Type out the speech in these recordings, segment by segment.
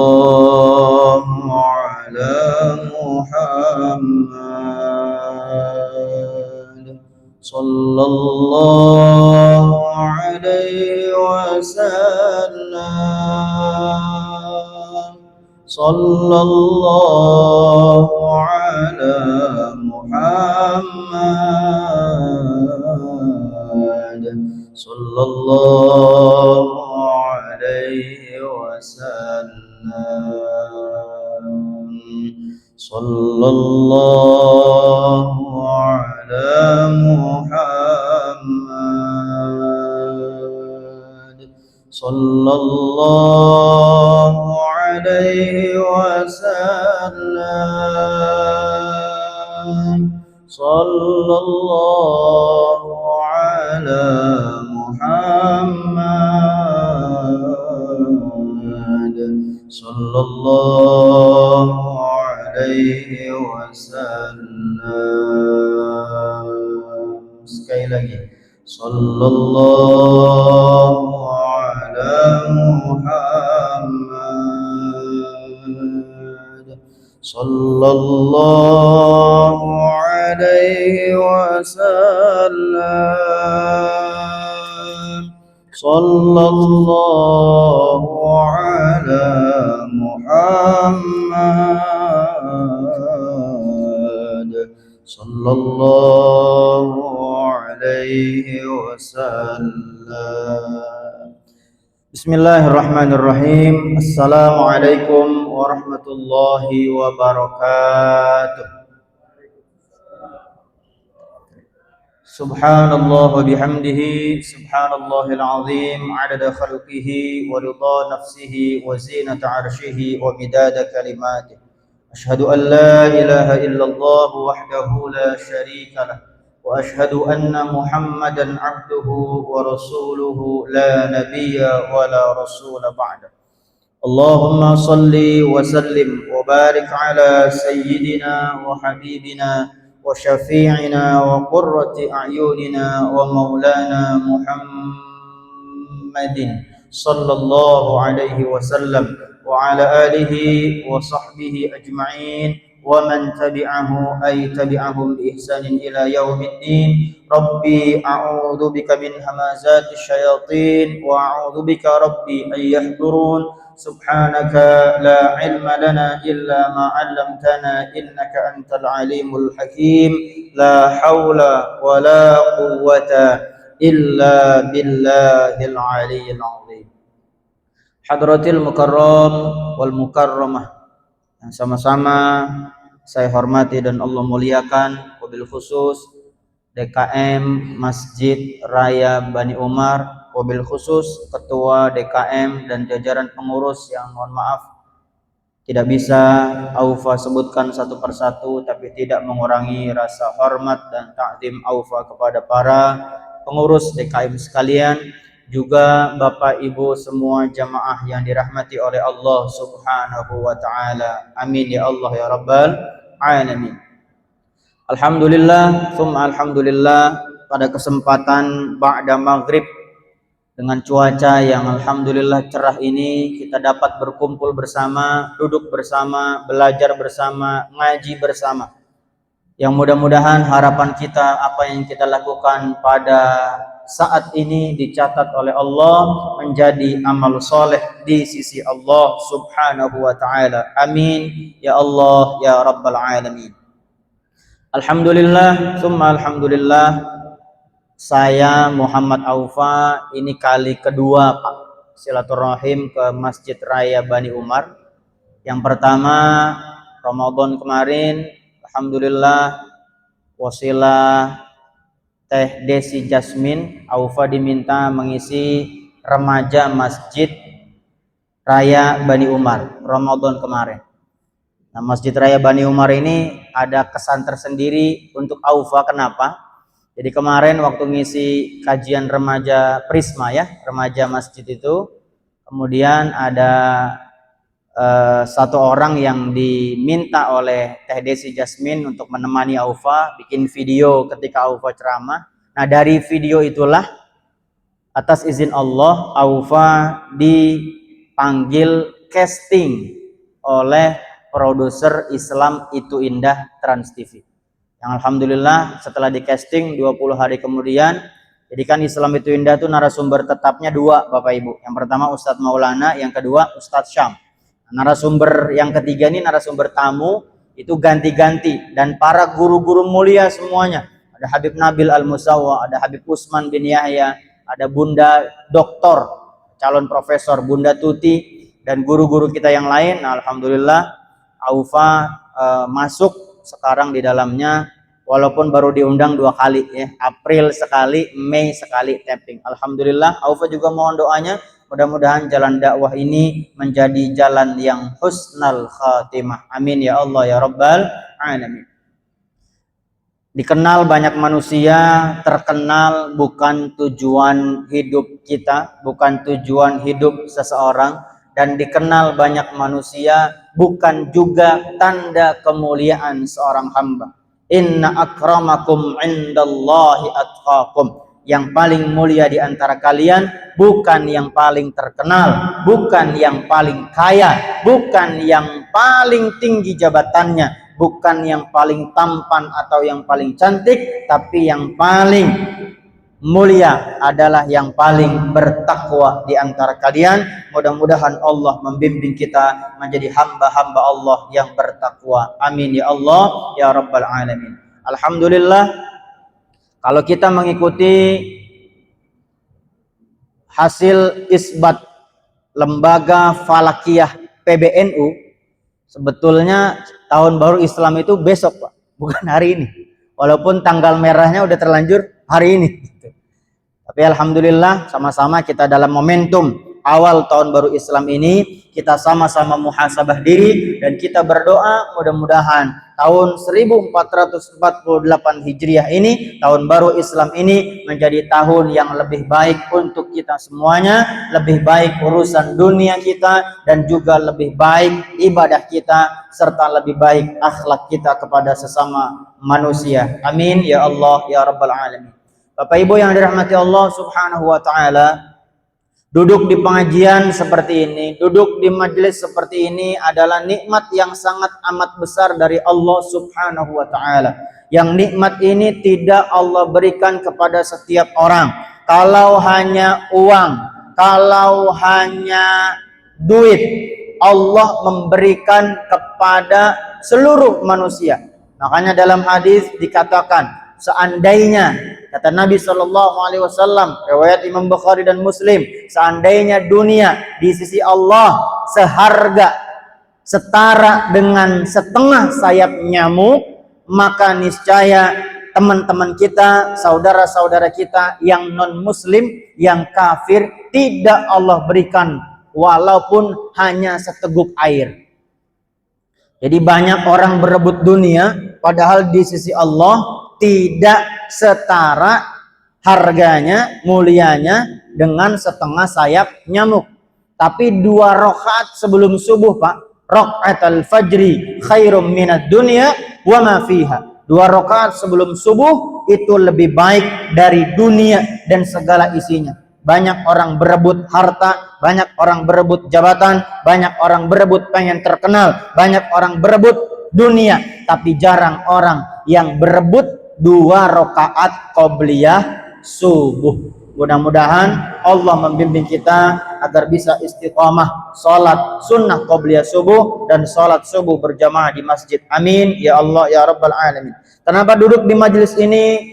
الله على محمد صلى الله عليه وسلم صلى الله على محمد صلى الله عليه وسلم صلى الله على محمد صلى الله عليه وسلم صلى الله على محمد صلى الله عليه wasallam. Sekali lagi, sallallahu ala Muhammad sallallahu alaihi wasallam sallallahu ala Muhammad sallallahu alaihi wasallam. Bismillahirrahmanirrahim. Assalamualaikum warahmatullahi wabarakatuh. Subhanallah wa bihamdihi, subhanallahil azim, adada khalqihi wa ridha nafsihi wa zinata arshihi wa midada kalimatihi. Ashhadu an la ilaha illallah wahdahu la sharika lah wa ashhadu anna Muhammadan abduhu wa rasuluhu la nabiyya wa la rasula ba'da. Allahumma salli wa sallim wa barik ala sayyidina wa habibina wa syafi'ina wa qurrati a'yunina wa maulana Muhammadin sallallahu alaihi wasallam wa ala alihi wa sahbihi ajma'in wa man tabi'ahu ay tabi'ahum bi ihsanin ila yaumiddin. Rabbi a'udzu bika min hamazati syayatin wa a'udzu bika rabbi ay yahdurun. Subhanaka la ilma lana illa ma 'allamtana innaka antal alimul hakim. La haula wa la quwwata illa billahil aliyyil azim. Hadratil mukarram wal mukarramah yang sama-sama saya hormati dan Allah muliakan, wabil khusus DKM Masjid Raya Bani Umar, wabil khusus Ketua DKM dan jajaran pengurus yang mohon maaf tidak bisa Aufa sebutkan satu persatu, tapi tidak mengurangi rasa hormat dan takdim Aufa kepada para pengurus DKM sekalian, juga Bapak Ibu semua jamaah yang dirahmati oleh Allah Subhanahu wa taala. Amin ya Allah ya rabbal alamin. Alhamdulillah, summa alhamdulillah, pada kesempatan ba'da maghrib dengan cuaca yang alhamdulillah cerah ini kita dapat berkumpul bersama, duduk bersama, belajar bersama, ngaji bersama. Yang mudah-mudahan harapan kita, apa yang kita lakukan pada saat ini dicatat oleh Allah menjadi amal soleh di sisi Allah Subhanahu wa ta'ala. Amin ya Allah ya rabbal alamin. Alhamdulillah, summa alhamdulillah, saya Muhammad Aufa ini kali kedua Pak silaturahim ke Masjid Raya Bani Umar. Yang pertama Ramadan kemarin, alhamdulillah wasilah Teh Desi Jasmine, Aufa diminta mengisi remaja Masjid Raya Bani Umar Ramadan kemarin. Nah, Masjid Raya Bani Umar ini ada kesan tersendiri untuk Aufa. Kenapa? Jadi kemarin waktu ngisi kajian remaja Prisma ya, remaja masjid itu, kemudian ada satu orang yang diminta oleh Teh Desi Jasmine untuk menemani Aufa bikin video ketika Aufa ceramah. Nah, dari video itulah atas izin Allah Aufa dipanggil casting oleh produser Islam Itu Indah Trans TV. Yang alhamdulillah setelah di casting 20 hari kemudian, jadi kan Islam Itu Indah itu narasumber tetapnya 2 Bapak Ibu. Yang pertama Ustadz Maulana, yang kedua Ustadz Syam. Narasumber yang ketiga ini narasumber tamu itu ganti-ganti, dan para guru-guru mulia semuanya. Ada Habib Nabil Al-Musawwa, ada Habib Usman bin Yahya, ada Bunda Doktor calon profesor Bunda Tuti, dan guru-guru kita yang lain. Nah, alhamdulillah Aufa masuk sekarang di dalamnya, walaupun baru diundang 2 kali ya, April sekali, Mei sekali tapping. Alhamdulillah Aufa juga mohon doanya, mudah-mudahan jalan dakwah ini menjadi jalan yang husnal khatimah. Amin ya Allah ya Rabbal alamin. Dikenal banyak manusia, terkenal bukan tujuan hidup kita, bukan tujuan hidup seseorang, dan dikenal banyak manusia bukan juga tanda kemuliaan seorang hamba. Inna akramakum indallahi atqakum. Yang paling mulia di antara kalian bukan yang paling terkenal, bukan yang paling kaya, bukan yang paling tinggi jabatannya, bukan yang paling tampan atau yang paling cantik, tapi yang paling mulia adalah yang paling bertakwa di antara kalian. Mudah-mudahan Allah membimbing kita menjadi hamba-hamba Allah yang bertakwa. Amin ya Allah ya Rabbal alamin. Alhamdulillah, kalau kita mengikuti hasil isbat Lembaga Falakiyah PBNU, sebetulnya tahun baru Islam itu besok Pak, bukan hari ini. Walaupun tanggal merahnya udah terlanjur hari ini. Tapi alhamdulillah sama-sama kita dalam momentum awal tahun baru Islam ini, kita sama-sama muhasabah diri dan kita berdoa mudah-mudahan tahun 1448 Hijriah ini, tahun baru Islam ini menjadi tahun yang lebih baik untuk kita semuanya, lebih baik urusan dunia kita dan juga lebih baik ibadah kita serta lebih baik akhlak kita kepada sesama manusia. Amin ya Allah ya Rabbal alamin. Bapak Ibu yang dirahmati Allah Subhanahu wa taala, duduk di pengajian seperti ini, duduk di majelis seperti ini adalah nikmat yang sangat amat besar dari Allah Subhanahu wa taala. Yang nikmat ini tidak Allah berikan kepada setiap orang. Kalau hanya uang, kalau hanya duit, Allah memberikan kepada seluruh manusia. Makanya dalam hadis dikatakan, seandainya, kata Nabi SAW, riwayat Imam Bukhari dan Muslim, seandainya dunia di sisi Allah seharga setara dengan setengah sayap nyamuk, maka niscaya teman-teman kita, saudara-saudara kita yang non-muslim, yang kafir, tidak Allah berikan walaupun hanya seteguk air. Jadi banyak orang berebut dunia, padahal di sisi Allah tidak setara harganya, mulianya dengan setengah sayap nyamuk. Tapi 2 rakaat sebelum subuh Pak, rakaatul fajri khairum minad dunya wa ma fiha. 2 rakaat sebelum subuh itu lebih baik dari dunia dan segala isinya. Banyak orang berebut harta, banyak orang berebut jabatan, banyak orang berebut pengen terkenal, banyak orang berebut dunia, tapi jarang orang yang berebut 2 rakaat qobliyah subuh. Mudah-mudahan Allah membimbing kita agar bisa istiqamah salat sunnah qobliyah subuh dan salat subuh berjamaah di masjid. Amin ya Allah ya Rabbal alamin. Kenapa duduk di majelis ini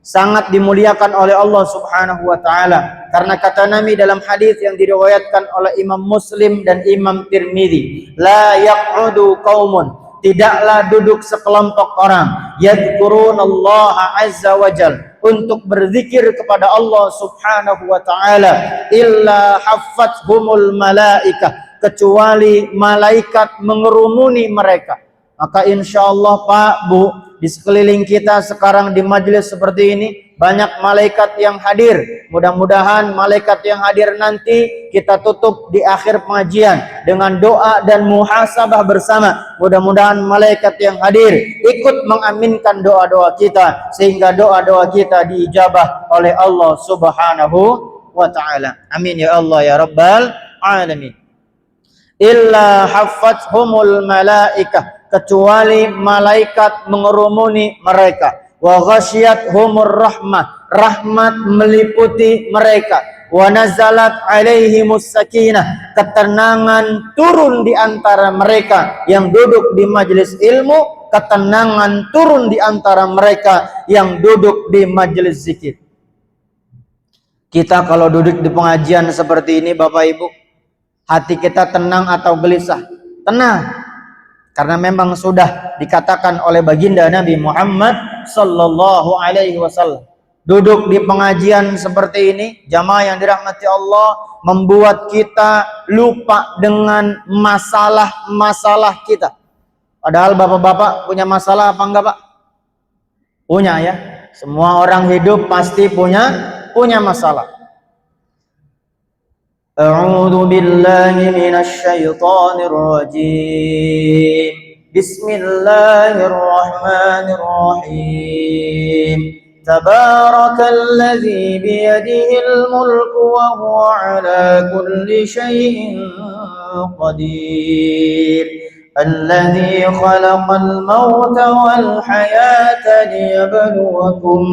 sangat dimuliakan oleh Allah Subhanahu wa taala? Karena kata Nabi dalam hadis yang diriwayatkan oleh Imam Muslim dan Imam Tirmidzi, la yaq'udu qaumun, tidaklah duduk sekelompok orang, yadhkurunallaha azza wajal, untuk berzikir kepada Allah Subhanahu wa taala, illa haffathumul malaikah, kecuali malaikat mengerumuni mereka. Maka insyaallah Pak, Bu, di sekeliling kita sekarang di majelis seperti ini banyak malaikat yang hadir. Mudah-mudahan malaikat yang hadir nanti kita tutup di akhir pengajian dengan doa dan muhasabah bersama. Mudah-mudahan malaikat yang hadir ikut mengaminkan doa-doa kita sehingga doa-doa kita diijabah oleh Allah Subhanahu wa taala. Amin ya Allah ya Rabbal alamin. illa haffathumul malaikah, kecuali malaikat mengerumuni mereka. Wa ghasyiyathumur rahmah, rahmat meliputi mereka. Wa nazalat alaihimus sakinah, ketenangan turun di antara mereka yang duduk di majelis ilmu, ketenangan turun di antara mereka yang duduk di majelis zikir. Kita kalau duduk di pengajian seperti ini Bapak Ibu, hati kita tenang atau gelisah? Tenang. Karena memang sudah dikatakan oleh baginda Nabi Muhammad sallallahu alaihi wasallam. Duduk di pengajian seperti ini, jamaah yang dirahmati Allah, membuat kita lupa dengan masalah-masalah kita. Padahal bapak-bapak punya masalah apa enggak, Pak? Punya ya. Semua orang hidup pasti punya masalah. A'udzu billahi minasy syaithanir rajim. Bismillahirrahmanirrahim. Tabarakalladzi biyadihil mulku wa huwa ala kulli syai'in qadir. Alladzi khalaqal mauta wal hayata liyabluwakum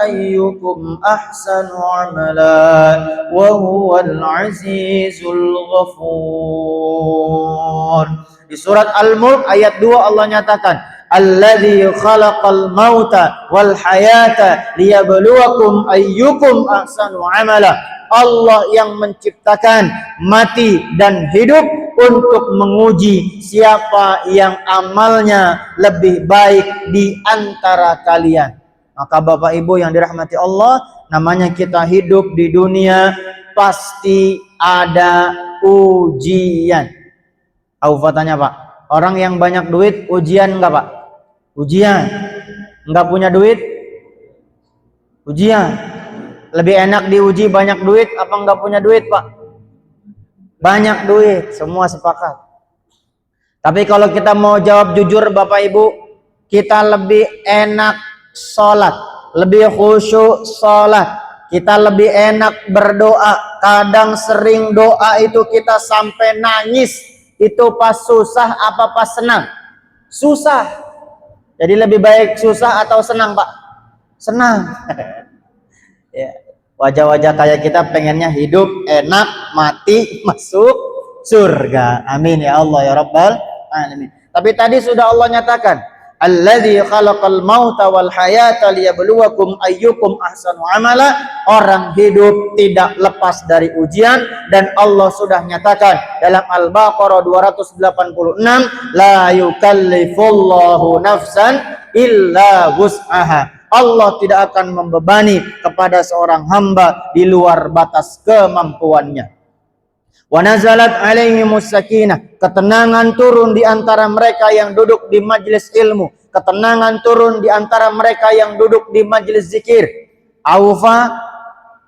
ayyukum ahsanu amala wa huwal azizul ghafur. Di surat Al-Mulk ayat 2 Allah nyatakan, alladzi khalaqal mauta wal hayata liyabluwakum ayyukum ahsanu amala. Allah yang menciptakan mati dan hidup untuk menguji siapa yang amalnya lebih baik di antara kalian. Maka Bapak Ibu yang dirahmati Allah, namanya kita hidup di dunia pasti ada ujian. Aufa tanya Pak, orang yang banyak duit ujian enggak Pak? Ujian. Enggak punya duit? Ujian. Lebih enak diuji banyak duit apa enggak punya duit Pak? Banyak duit, semua sepakat. Tapi kalau kita mau jawab jujur Bapak Ibu, kita lebih enak sholat, lebih khusyuk sholat, kita lebih enak berdoa. Kadang sering doa itu kita sampai nangis. Itu pas susah apa pas senang? Susah. Jadi lebih baik susah atau senang Pak? Senang. Ya, wajah-wajah kayak kita pengennya hidup enak, mati, masuk surga. Amin ya Allah ya Rabbal alamin. Tapi tadi sudah Allah nyatakan, alladzi khalaqal mauta wal hayata liyabluwakum ayyukum ahsanu amala. Orang hidup tidak lepas dari ujian, dan Allah sudah nyatakan dalam Al-Baqarah 286, la yukallifullahu nafsan illa wus'aha. Allah tidak akan membebani kepada seorang hamba di luar batas kemampuannya. Wa nazalat alaihimus sakinah, ketenangan turun di antara mereka yang duduk di majelis ilmu, ketenangan turun di antara mereka yang duduk di majelis zikir. Aufa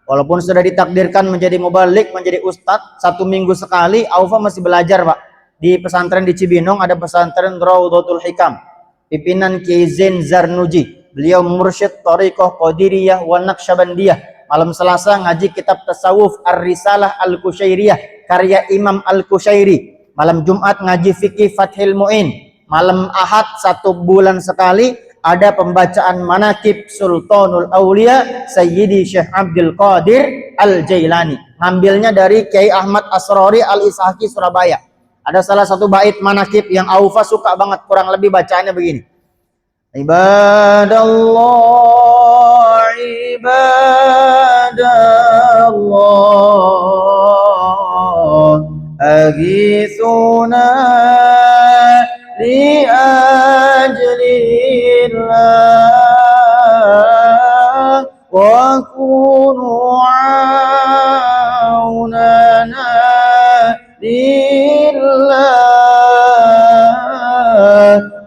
walaupun sudah ditakdirkan menjadi mubalik, menjadi ustadz 1 minggu sekali, Aufa masih belajar Pak. Di pesantren di Cibinong ada pesantren Raudhatul Hikam, pimpinan Kiai Zain Zarnuji. Beliau mursyid Thariqah Qadiriyah wa Naqsyabandiyah. Malam Selasa ngaji kitab tasawuf Ar-Risalah Al-Kusyairiyah karya Imam Al-Kusyairi. Malam Jumat ngaji fikih Fathil Mu'in. Malam Ahad 1 bulan sekali ada pembacaan manaqib Sultanul Aulia Sayyidi Syekh Abdul Qadir Al-Jailani. Ngambilnya dari Kiai Ahmad Asrori Al-Ishaqi Surabaya. Ada salah satu bait manaqib yang Aufa suka banget, kurang lebih bacaannya begini. Ibadallah, ibadallah, aghithuna li ajlillah wa kunu aunana lillah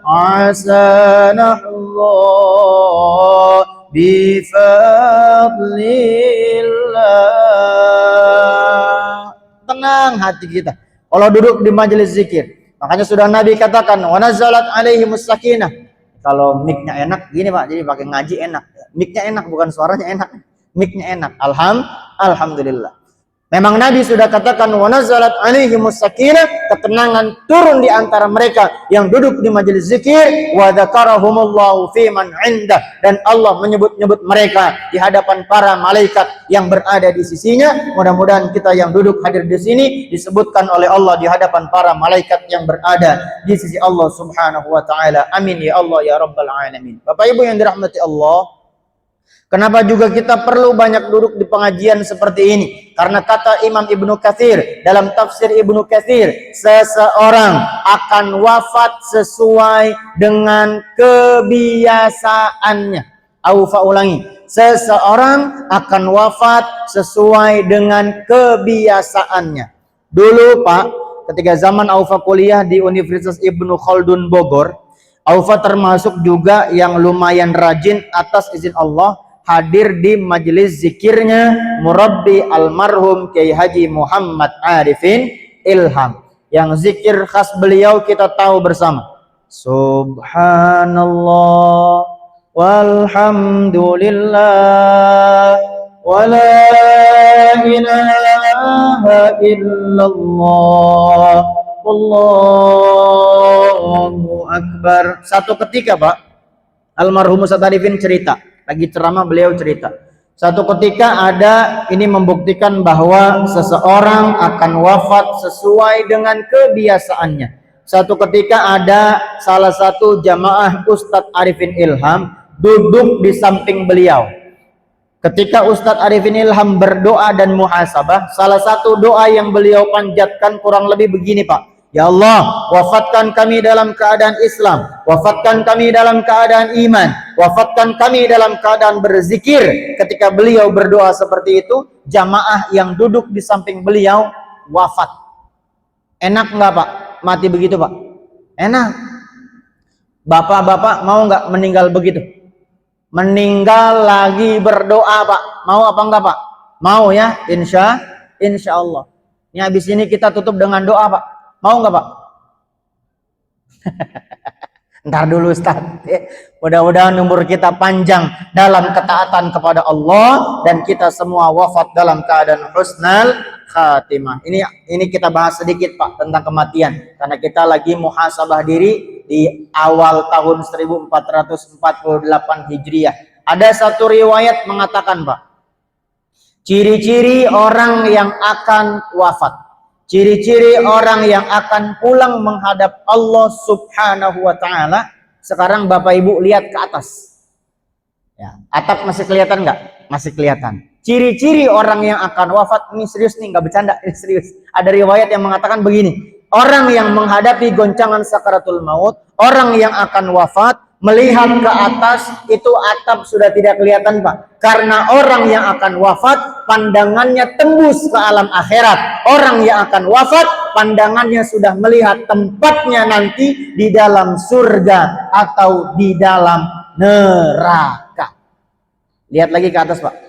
asanahullah bifadlillah. Tenang hati kita kalau duduk di majelis zikir. Makanya sudah Nabi katakan, wa nazalat alaihimus sakinah. Kalau mic-nya enak gini Pak, jadi pakai ngaji enak. Mic-nya enak, bukan suaranya enak. Mic-nya enak. Alhamdulillah. Memang Nabi sudah katakan wa nazalat alaihimus sakinah, ketenangan turun di antara mereka yang duduk di majelis zikir, wa dzakarahumullahu fi man 'indah, dan Allah menyebut-nyebut mereka di hadapan para malaikat yang berada di sisinya. Mudah-mudahan kita yang duduk hadir di sini disebutkan oleh Allah di hadapan para malaikat yang berada di sisi Allah Subhanahu wa taala. Amin ya Allah ya rabbal alamin. Bapak Ibu yang dirahmati Allah, kenapa juga kita perlu banyak duduk di pengajian seperti ini? Karena kata Imam Ibnu Katsir dalam tafsir Ibnu Katsir, seseorang akan wafat sesuai dengan kebiasaannya. Aufa ulangi, seseorang akan wafat sesuai dengan kebiasaannya. Dulu Pak, ketika zaman Aufa kuliah di Universitas Ibnu Khaldun Bogor, Aufa termasuk juga yang lumayan rajin atas izin Allah hadir di majelis zikirnya Murabbi almarhum Kiai Haji Muhammad Arifin Ilham. Yang zikir khas beliau kita tahu bersama. Subhanallah walhamdulillah wala ilaha illallah wallahu akbar. Satu ketika Pak, almarhum Ustaz Arifin cerita, lagi ceramah beliau cerita, satu ketika ada ini membuktikan bahwa seseorang akan wafat sesuai dengan kebiasaannya. Satu ketika ada salah satu jamaah Ustadz Arifin Ilham duduk di samping beliau. Ketika Ustadz Arifin Ilham berdoa dan muhasabah, salah satu doa yang beliau panjatkan kurang lebih begini Pak. Ya Allah, wafatkan kami dalam keadaan Islam, wafatkan kami dalam keadaan iman, wafatkan kami dalam keadaan berzikir. Ketika beliau berdoa seperti itu, jamaah yang duduk di samping beliau wafat. Enak nggak Pak? Mati begitu Pak? Enak. Bapak-bapak mau nggak meninggal begitu? Meninggal lagi berdoa Pak? Mau apa enggak Pak? Mau ya? Insya Allah. Ini habis ini kita tutup dengan doa Pak. Mau nggak Pak? Ntar dulu Ustaz. Mudah-mudahan umur kita panjang dalam ketaatan kepada Allah dan kita semua wafat dalam keadaan husnal khatimah. Ini kita bahas sedikit Pak tentang kematian, karena kita lagi muhasabah diri di awal tahun 1448 Hijriah. Ada satu riwayat mengatakan Pak, ciri-ciri orang yang akan wafat, ciri-ciri orang yang akan pulang menghadap Allah Subhanahu wa taala. Sekarang Bapak Ibu lihat ke atas. Ya, atap masih kelihatan nggak? Masih kelihatan. Ciri-ciri orang yang akan wafat, ini serius nih, nggak bercanda, ini serius. Ada riwayat yang mengatakan begini, orang yang menghadapi goncangan sakaratul maut, orang yang akan wafat, melihat ke atas, itu atap sudah tidak kelihatan Pak. Karena orang yang akan wafat, pandangannya tembus ke alam akhirat. Orang yang akan wafat, pandangannya sudah melihat tempatnya nanti di dalam surga atau di dalam neraka. Lihat lagi ke atas Pak.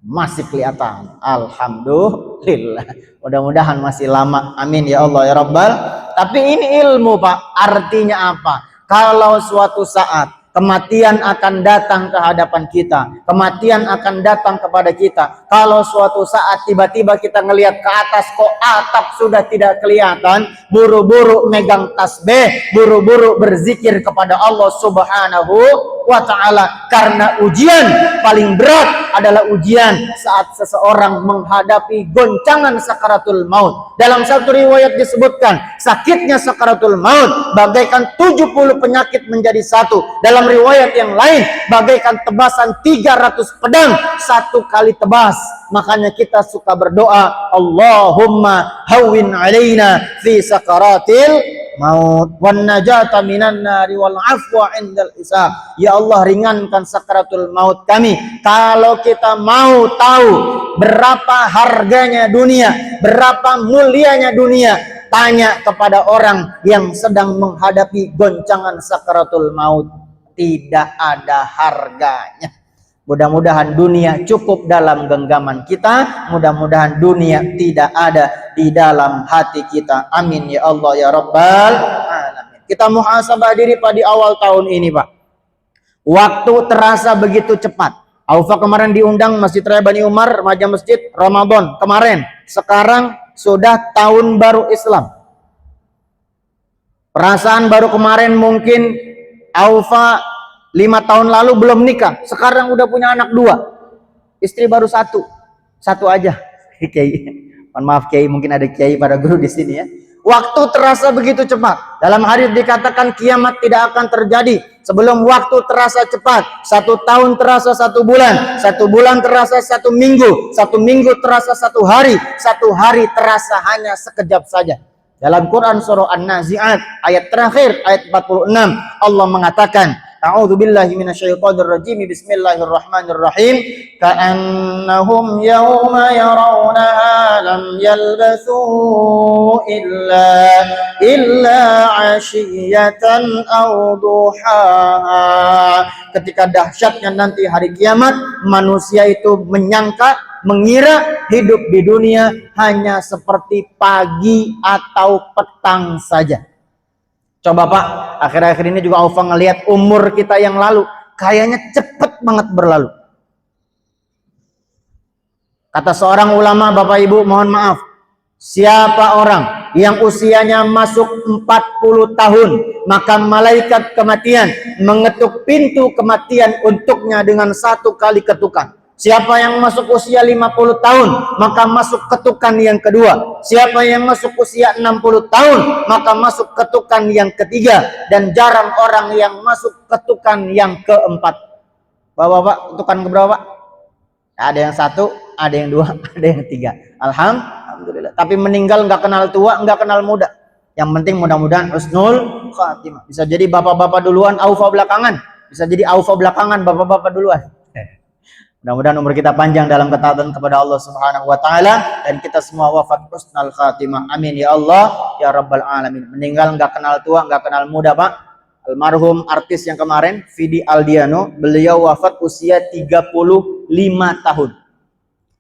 Masih kelihatan. Alhamdulillah. Mudah-mudahan masih lama. Amin ya Allah ya Rabbal. Tapi ini ilmu Pak. Artinya apa? Kalau suatu saat kematian akan datang ke hadapan kita, kematian akan datang kepada kita. Kalau suatu saat tiba-tiba kita ngelihat ke atas, kok atap sudah tidak kelihatan, buru-buru megang tasbih, buru-buru berzikir kepada Allah Subhanahu wa ta'ala. Karena ujian paling berat adalah ujian saat seseorang menghadapi goncangan sakaratul maut. Dalam satu riwayat disebutkan, sakitnya sakaratul maut bagaikan 70 penyakit menjadi satu. Dalam riwayat yang lain, bagaikan tebasan 300 pedang satu kali tebas. Makanya kita suka berdoa, Allahumma hawwin alaina fi sakaratil maut wan najata minan nari wal afwa indal hisab. Ya Allah, ringankan sakaratul maut kami. Kalau kita mau tahu berapa harganya dunia, berapa mulianya dunia, tanya kepada orang yang sedang menghadapi goncangan sakaratul maut. Tidak ada harganya. Mudah-mudahan dunia cukup dalam genggaman kita. Mudah-mudahan dunia tidak ada di dalam hati kita. Amin ya Allah ya Rabbal alamin. Kita muhasabah diri pada awal tahun ini Pak. Waktu terasa begitu cepat. Aufa kemarin diundang Masjid Raya Bani Umar, remaja masjid Ramadan kemarin. Sekarang sudah tahun baru Islam. Perasaan baru kemarin mungkin Aufa 5 tahun lalu belum nikah. Sekarang udah punya anak 2. Istri baru 1 aja. Kiai. Mohon maaf Kiai, mungkin ada Kiai para guru di sini ya. Waktu terasa begitu cepat. Dalam hadis dikatakan kiamat tidak akan terjadi sebelum waktu terasa cepat. 1 tahun terasa 1 bulan, 1 bulan terasa 1 minggu, 1 minggu terasa 1 hari, 1 hari terasa hanya sekejap saja. Dalam Quran surah An-Nazi'at ayat terakhir ayat 46 Allah mengatakan, A'udzu billahi minasyaitonir rajim. Bismillahirrahmanirrahim. Ka'annahum yawma yarawnaha lam yalbathu illa 'ashiyatan aw duhaha. Ketika dahsyatnya nanti hari kiamat, manusia itu mengira hidup di dunia hanya seperti pagi atau petang saja. Coba Pak, akhir-akhir ini juga Aufa ngelihat umur kita yang lalu kayaknya cepet banget berlalu. Kata seorang ulama, Bapak Ibu mohon maaf, siapa orang yang usianya masuk 40 tahun, maka malaikat kematian mengetuk pintu kematian untuknya dengan 1 kali ketukan. Siapa yang masuk usia 50 tahun, maka masuk ketukan yang kedua. Siapa yang masuk usia 60 tahun, maka masuk ketukan yang ketiga. Dan jarang orang yang masuk ketukan yang keempat. Bapak-bapak, ketukan keberapa Pak? Ada yang 1, ada yang 2, ada yang 3. Alhamdulillah. Tapi meninggal nggak kenal tua, nggak kenal muda. Yang penting mudah-mudahan husnul khatimah. Bisa jadi bapak-bapak duluan, Aufa belakangan. Bisa jadi Aufa belakangan, bapak-bapak duluan. Mudah-mudahan umur kita panjang dalam ketaatan kepada Allah Subhanahu wa taala dan kita semua wafat husnul khatimah. Amin ya Allah ya rabbal alamin. Meninggal enggak kenal tua, enggak kenal muda, Pak. Almarhum artis yang kemarin, Vidi Aldiano, beliau wafat usia 35 tahun.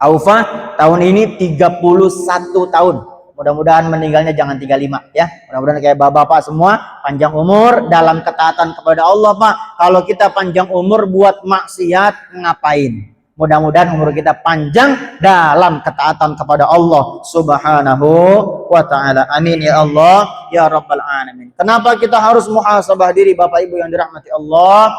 Aufa tahun ini 31 tahun. Mudah-mudahan meninggalnya jangan 35 ya. Mudah-mudahan kayak bapak-bapak semua panjang umur dalam ketaatan kepada Allah, Pak. Kalau kita panjang umur buat maksiat ngapain? Mudah-mudahan umur kita panjang dalam ketaatan kepada Allah Subhanahu wa taala. Amin ya Allah ya rabbal alamin. Kenapa kita harus muhasabah diri Bapak Ibu yang dirahmati Allah?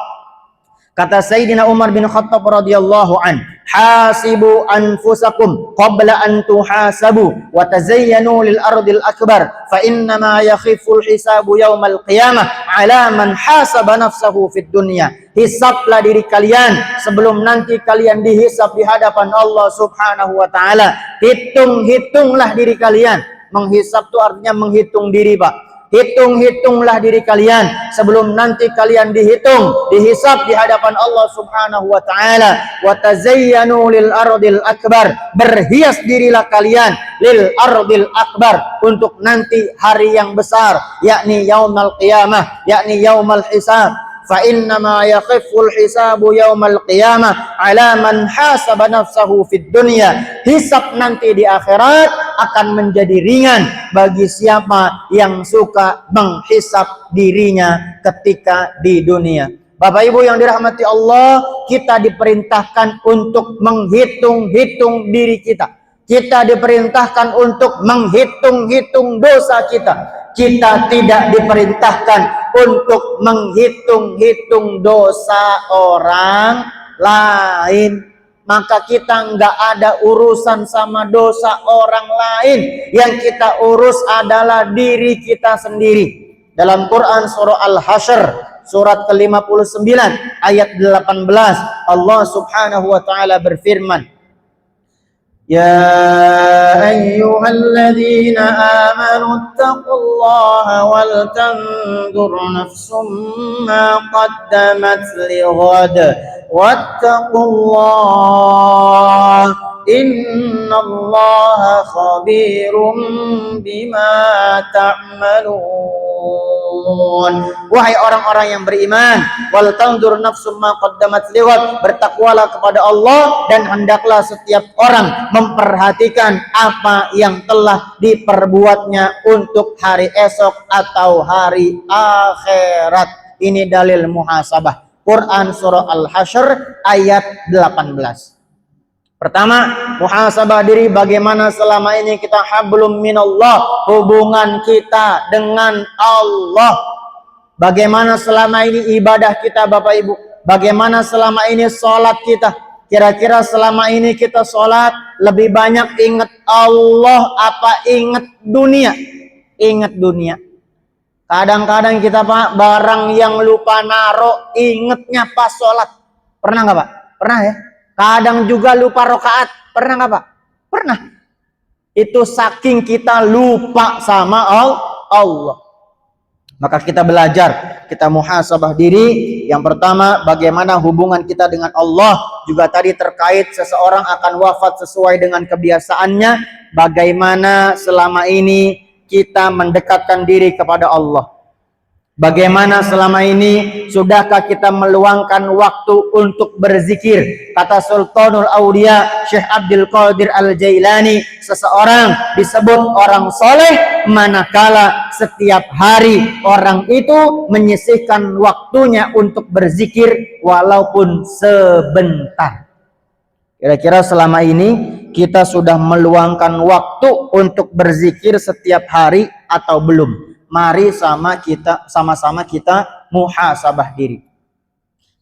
Kata Sayyidina Umar bin Khattab radhiyallahu an, hasibu anfusakum qabla an tuhasabu wa tazayyanu lil ardil akbar fa inna ma yakhiful hisabu yaumal qiyamah ala man hasaba nafsahu fid dunya. Hisablah diri kalian sebelum nanti kalian dihisab di hadapan Allah Subhanahu wa taala. Hitunglah diri kalian. Menghisab itu artinya menghitung diri, Pak. Hitunglah diri kalian sebelum nanti kalian dihisab di hadapan Allah Subhanahu wa taala. Wa tazayyanu lil ardil akbar. Berhias dirilah kalian lil ardil akbar untuk nanti hari yang besar, yakni yaumul qiyamah, yakni yaumul hisab. Fa inna ma yakhiful hisabu yaumal qiyamah ala man hasaba nafsahu fid dunya. Hisab nanti di akhirat akan menjadi ringan bagi siapa yang suka menghisab dirinya ketika di dunia. Bapak Ibu yang dirahmati Allah, kita diperintahkan untuk menghitung-hitung diri kita. Kita diperintahkan untuk menghitung-hitung dosa kita. Kita tidak diperintahkan untuk menghitung-hitung dosa orang lain. Maka kita nggak ada urusan sama dosa orang lain. Yang kita urus adalah diri kita sendiri. Dalam Quran surah Al-Hasyr surat ke-59 ayat 18 Allah Subhanahu wa taala berfirman, Ya ayyuhalladzina amanu taqullaha wal tanzur nafsum ma qaddamat lighad wattaqullah innallaha khabirum bima ta'malun. Wahai orang-orang yang beriman, wal tanzur nafsum ma qaddamat lighad, bertakwalah kepada Allah dan hendaklah setiap orang memperhatikan apa yang telah diperbuatnya untuk hari esok atau hari akhirat. Ini dalil muhasabah. Quran surah Al-Hasyr ayat 18. Pertama, muhasabah diri bagaimana selama ini kita hablum minallah, hubungan kita dengan Allah. Bagaimana selama ini ibadah kita Bapak Ibu? Bagaimana selama ini sholat kita? Kira-kira selama ini kita sholat lebih banyak ingat Allah apa ingat dunia? Ingat dunia. Kadang-kadang kita Pak, barang yang lupa naro, ingetnya pas sholat. Pernah nggak Pak? Pernah ya? Kadang juga lupa rokaat. Pernah nggak Pak? Pernah. Itu saking kita lupa sama Allah. Maka kita belajar, kita muhasabah diri. Yang pertama, bagaimana hubungan kita dengan Allah. Juga tadi terkait seseorang akan wafat sesuai dengan kebiasaannya. Bagaimana selama ini kita mendekatkan diri kepada Allah. Bagaimana selama ini sudahkah kita meluangkan waktu untuk berzikir? Kata Sultanul Aulia Syekh Abdul Qadir Al-Jailani, seseorang disebut orang soleh manakala setiap hari orang itu menyisihkan waktunya untuk berzikir walaupun sebentar. Kira-kira selama ini kita sudah meluangkan waktu untuk berzikir setiap hari atau belum? Mari sama-sama kita muhasabah diri.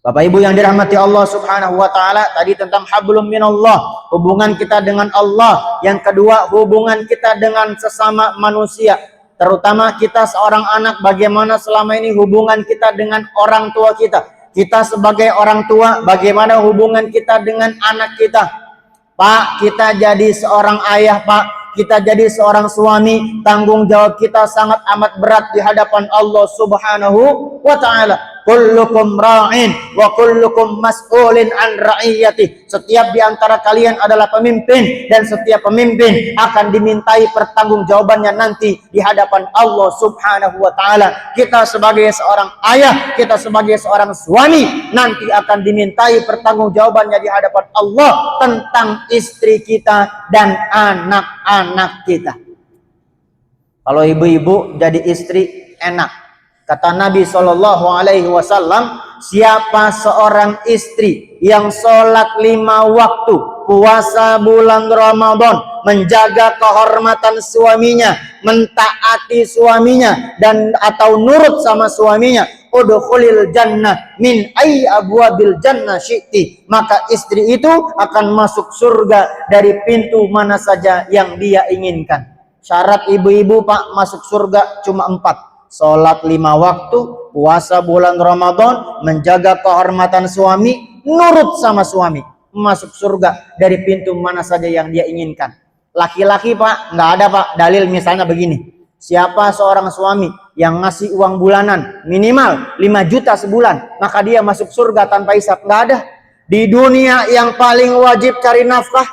Bapak Ibu yang dirahmati Allah Subhanahu wa taala, tadi tentang hablum minallah, hubungan kita dengan Allah. Yang kedua, hubungan kita dengan sesama manusia. Terutama kita seorang anak, bagaimana selama ini hubungan kita dengan orang tua kita. Kita sebagai orang tua, bagaimana hubungan kita dengan anak kita? Pak, kita jadi seorang ayah, Pak, kita jadi seorang suami, tanggung jawab kita sangat amat berat di hadapan Allah Subhanahu wa taala. Kullukum ra'in wa kullukum mas'ulin an ra'iyati. Setiap di antara kalian adalah pemimpin dan setiap pemimpin akan dimintai pertanggungjawabannya nanti di hadapan Allah Subhanahu wa taala. Kita sebagai seorang ayah, kita sebagai seorang suami nanti akan dimintai pertanggungjawabannya di hadapan Allah tentang istri kita dan anak-anak kita. Kalau ibu-ibu jadi istri enak. Kata Nabi Shallallahu Alaihi Wasallam, siapa seorang istri yang sholat 5 waktu, puasa bulan Ramadan, menjaga kehormatan suaminya, mentaati suaminya dan atau nurut sama suaminya, udkhulil jannah min ayyi abwabil jannah syi'ti, maka istri itu akan masuk surga dari pintu mana saja yang dia inginkan. Syarat ibu-ibu Pak masuk surga cuma 4. Sholat 5 waktu, puasa bulan Ramadan, menjaga kehormatan suami, nurut sama suami, masuk surga dari pintu mana saja yang dia inginkan. Laki-laki Pak, nggak ada Pak dalil misalnya begini. Siapa seorang suami yang ngasih uang bulanan minimal 5 juta sebulan, maka dia masuk surga tanpa hisab. Nggak ada. Di dunia yang paling wajib cari nafkah,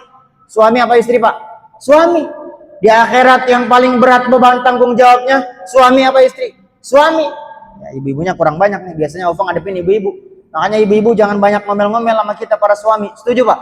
suami apa istri Pak? Suami. Di akhirat yang paling berat beban tanggung jawabnya, suami apa istri? Suami. Ya, ibu-ibunya kurang banyak nih. Biasanya Ufang ngadepin ibu-ibu. Makanya ibu-ibu jangan banyak ngomel-ngomel sama kita para suami. Setuju Pak?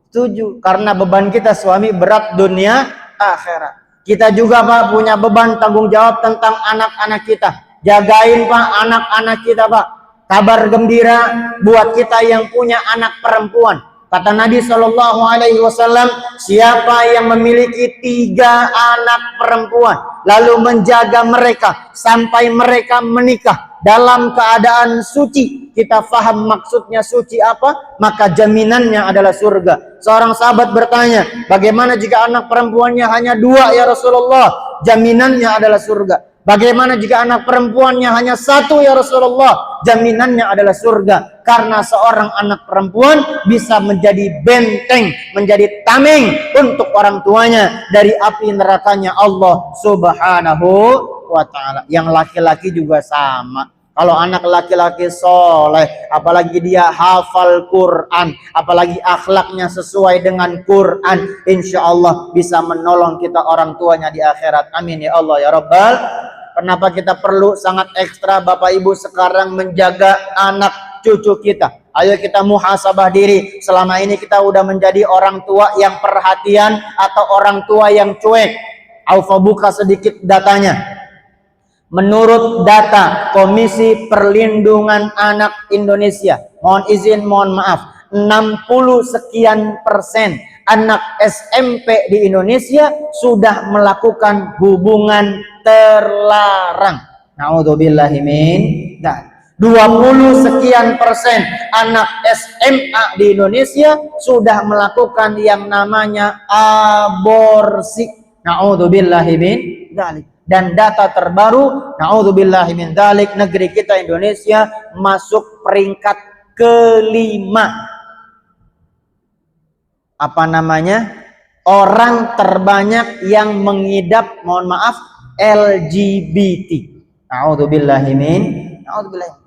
Setuju. Karena beban kita suami berat dunia akhirat. Kita juga Pak punya beban tanggung jawab tentang anak-anak kita. Jagain Pak anak-anak kita Pak. Kabar gembira buat kita yang punya anak perempuan. Kata Nabi Shallallahu Alaihi Wasallam, siapa yang memiliki 3 anak perempuan, lalu menjaga mereka sampai mereka menikah dalam keadaan suci, kita faham maksudnya suci apa? Maka jaminannya adalah surga. Seorang sahabat bertanya, bagaimana jika anak perempuannya hanya 2 ya Rasulullah? Jaminannya adalah surga. Bagaimana jika anak perempuannya hanya 1 ya Rasulullah? Jaminannya adalah surga. Karena seorang anak perempuan bisa menjadi benteng, menjadi tameng untuk orang tuanya dari api nerakanya Allah Subhanahu wa ta'ala. Yang laki-laki juga sama. Kalau anak laki-laki soleh, apalagi dia hafal Quran, apalagi akhlaknya sesuai dengan Quran, insya Allah bisa menolong kita orang tuanya di akhirat. Amin ya Allah ya Rabbal. Kenapa kita perlu sangat ekstra Bapak Ibu sekarang menjaga anak cucu kita? Ayo kita muhasabah diri. Selama ini kita udah menjadi orang tua yang perhatian atau orang tua yang cuek. Aufa buka sedikit datanya. Menurut data Komisi Perlindungan Anak Indonesia, mohon izin, mohon maaf, 60 sekian persen anak SMP di Indonesia sudah melakukan hubungan terlarang. Na'udzubillahi min dzalik. 20 sekian persen anak SMA di Indonesia sudah melakukan yang namanya aborsi. Na'udzubillahi min dzalik. Dan data terbaru, na'udzubillahi min dzalik, negeri kita Indonesia masuk peringkat kelima. Apa namanya? Orang terbanyak yang mengidap, mohon maaf, LGBT. Na'udzubillahi min dzalik.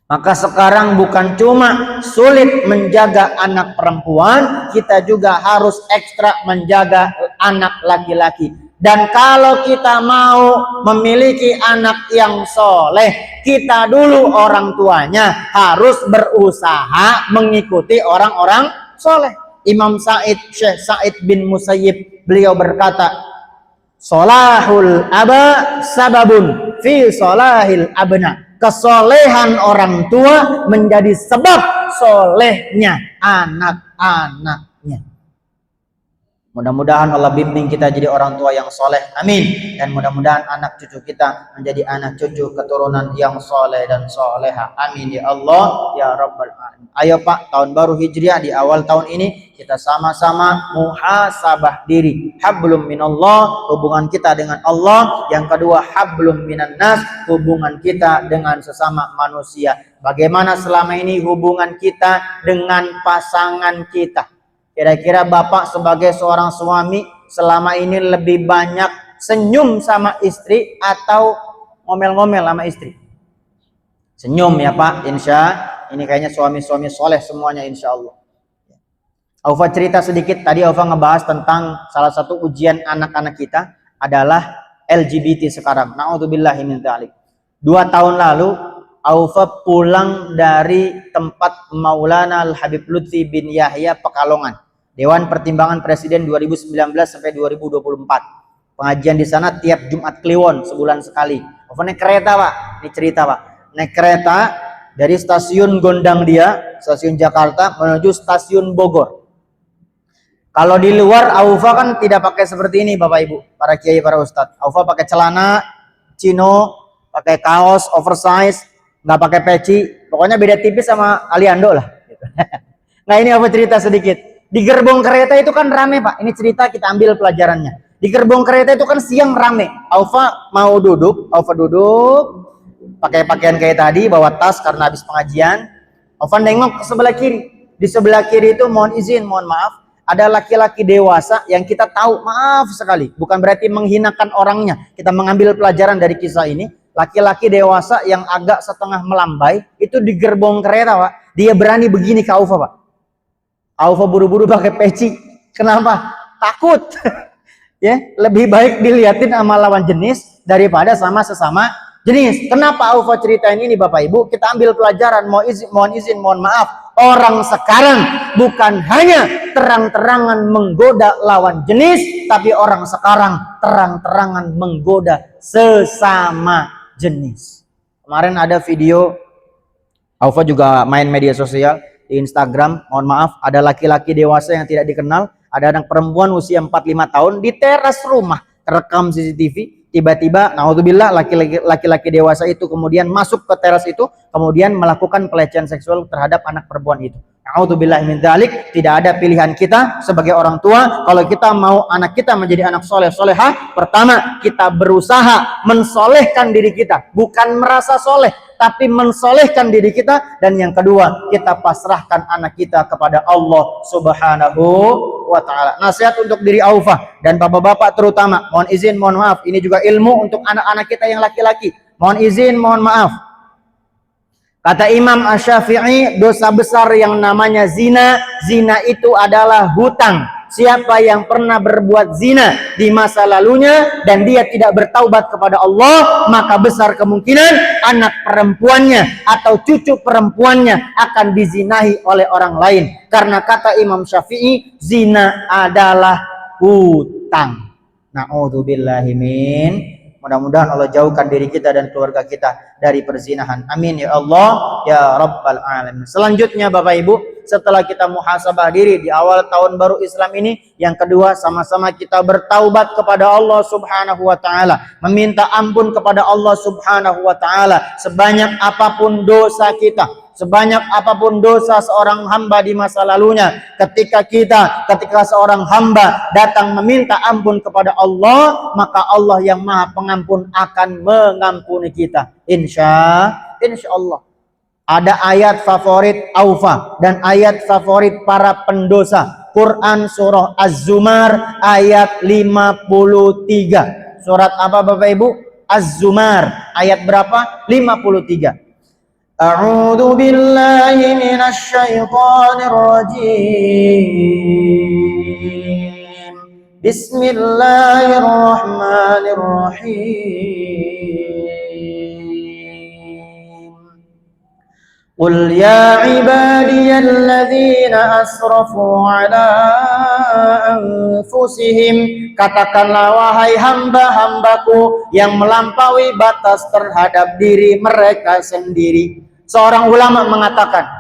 Maka sekarang bukan cuma sulit menjaga anak perempuan, kita juga harus ekstra menjaga anak laki-laki. Dan kalau kita mau memiliki anak yang soleh, kita dulu orang tuanya harus berusaha mengikuti orang-orang soleh. Imam Syekh Sa'id bin Musayyib, beliau berkata, solahul aba sababun fi solahil abna. Kesolehan orang tua menjadi sebab solehnya anak-anaknya. Mudah-mudahan Allah bimbing kita jadi orang tua yang soleh, amin. Dan mudah-mudahan anak cucu kita menjadi anak cucu keturunan yang soleh dan soleha, amin ya Allah ya Rabbal Alamin. Ayo Pak, tahun baru Hijriah di awal tahun ini kita sama-sama muhasabah diri. Hablum minallah, hubungan kita dengan Allah. Yang kedua, hablum minan nas, hubungan kita dengan sesama manusia. Bagaimana selama ini hubungan kita dengan pasangan kita? Kira-kira Bapak sebagai seorang suami selama ini lebih banyak senyum sama istri atau ngomel-ngomel sama istri? Senyum ya Pak, insya ini kayaknya suami-suami soleh semuanya insya Allah. Aufa cerita sedikit, tadi Aufa ngebahas tentang salah satu ujian anak-anak kita adalah LGBT sekarang. Na'udzubillahi min dzalik. 2 tahun lalu Aufa pulang dari tempat Maulana Al-Habib Lutfi bin Yahya Pekalongan, Dewan Pertimbangan Presiden 2019 sampai 2024. Pengajian di sana tiap Jumat Kliwon sebulan sekali. Aufa naik kereta Pak, ini cerita Pak. Naik kereta dari stasiun Gondangdia, stasiun Jakarta menuju stasiun Bogor. Kalau di luar Aufa kan tidak pakai seperti ini Bapak Ibu, para kiai, para ustadz. Aufa pakai celana chino, pakai kaos oversize, nggak pakai peci, pokoknya beda tipis sama Aliando lah. Nah ini Aufa cerita sedikit. Di gerbong kereta itu kan rame Pak. Ini cerita kita ambil pelajarannya. Di gerbong kereta itu kan siang rame. Aufa mau duduk, Aufa duduk, pakai pakaian kayak tadi, bawa tas karena habis pengajian. Aufa nengok ke sebelah kiri. Di sebelah kiri itu mohon izin, mohon maaf, ada laki-laki dewasa yang kita tahu, maaf sekali, bukan berarti menghinakan orangnya. Kita mengambil pelajaran dari kisah ini. Laki-laki dewasa yang agak setengah melambai itu di gerbong kereta Pak. Dia berani begini ke Aufa Pak. Aufa buru-buru pakai peci. Kenapa? Takut. Ya, lebih baik dilihatin sama lawan jenis daripada sama sesama jenis. Kenapa Aufa ceritain ini Bapak Ibu? Kita ambil pelajaran, mohon izin, mohon maaf. Orang sekarang bukan hanya terang-terangan menggoda lawan jenis, tapi orang sekarang terang-terangan menggoda sesama jenis. Kemarin ada video, Aufa juga main media sosial di Instagram, mohon maaf, ada laki-laki dewasa yang tidak dikenal, ada anak perempuan usia 45 tahun di teras rumah, terekam CCTV. Tiba-tiba, naudzubillah, laki-laki dewasa itu kemudian masuk ke teras itu, kemudian melakukan pelecehan seksual terhadap anak perempuan itu. Naudzubillah min dzalik. Tidak ada pilihan kita sebagai orang tua. Kalau kita mau anak kita menjadi anak soleh solehah, pertama kita berusaha mensolehkan diri kita, bukan merasa soleh, tapi mensolehkan diri kita. Dan yang kedua, kita pasrahkan anak kita kepada Allah Subhanahu wa ta'ala. Nasihat untuk diri Aufa dan bapak-bapak terutama, mohon izin, mohon maaf, ini juga ilmu untuk anak-anak kita yang laki-laki. Mohon izin, mohon maaf. Kata Imam Asy-Syafi'i, dosa besar yang namanya zina, zina itu adalah hutang. Siapa yang pernah berbuat zina di masa lalunya dan dia tidak bertaubat kepada Allah, maka besar kemungkinan anak perempuannya atau cucu perempuannya akan dizinahi oleh orang lain. Karena kata Imam Syafi'i, zina adalah hutang. Na'udzubillahi min Mudah-mudahan Allah jauhkan diri kita dan keluarga kita dari perzinahan. Amin ya Allah ya Rabbal Alamin. Selanjutnya Bapak Ibu, setelah kita muhasabah diri di awal tahun baru Islam ini, yang kedua sama-sama kita bertaubat kepada Allah Subhanahu wa taala, meminta ampun kepada Allah Subhanahu wa taala sebanyak apapun dosa kita, sebanyak apapun dosa seorang hamba di masa lalunya. Ketika seorang hamba datang meminta ampun kepada Allah, maka Allah yang Maha Pengampun akan mengampuni kita. Insya Allah. Ada ayat favorit Aufa dan ayat favorit para pendosa. Quran surah Az-Zumar ayat 53. Surat apa Bapak Ibu? Az-Zumar ayat berapa? 53. A'udzu billahi minasy syaithanir rajim. Bismillahirrahmanirrahim. Qul ya ibadiyalladzina asrafu ala anfusihim, katakanlah wahai hamba-hambaku yang melampaui batas terhadap diri mereka sendiri. Seorang ulama mengatakan,